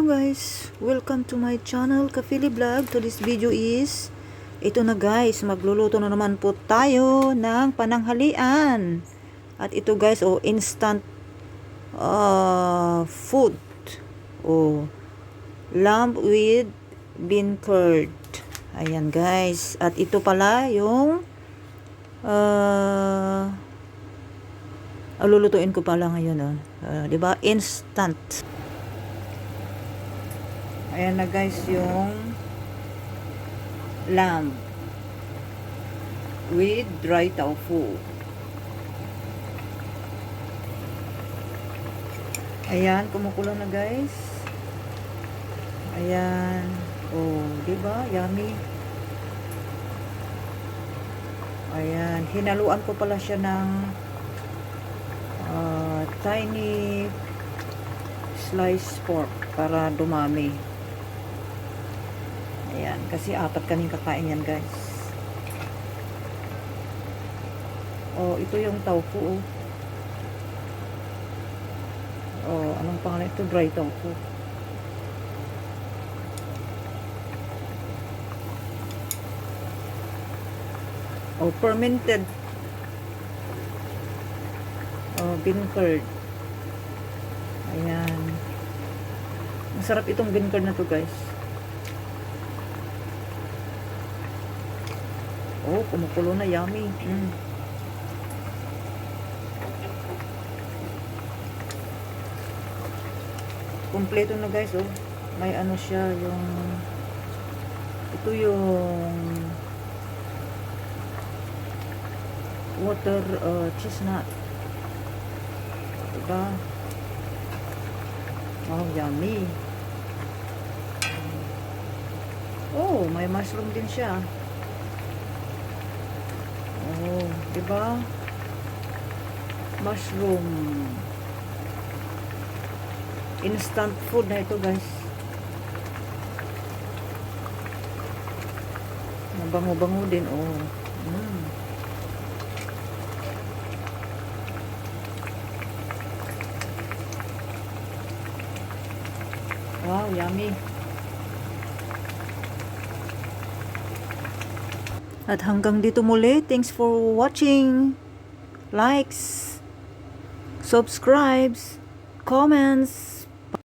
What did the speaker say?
Hello guys, welcome to my channel Kafili Vlog. Today's video is ito na guys, magluluto na naman po tayo ng pananghalian. At ito guys, instant food. Lamb with bean curd. Ayan guys, at ito pala yung lulutuin ko pala ngayon, 'di ba? Instant. Ayan na guys yung lamb with dry tofu. Ayan, kumukulo na guys. Ayan. Di ba? Yummy. Ayan, hinaluan ko pala siya ng tiny sliced pork para dumami. Ayan, kasi apat kaming kakain yan guys. Ito yung tofu. Anong pangalan ito? Dry tofu. Fermented bean curd. Ayan. Masarap itong bean curd na to guys. Kumukulo na, yummy. Kompleto na guys, may ano siya, ito yung water chestnut. Diba? Yummy. May mushroom din siya. Diba? Mushroom. Instant food na ito guys. Mabango-bango din. Wow, yummy. At hanggang dito muli. Thanks for watching. Likes, subscribes, comments.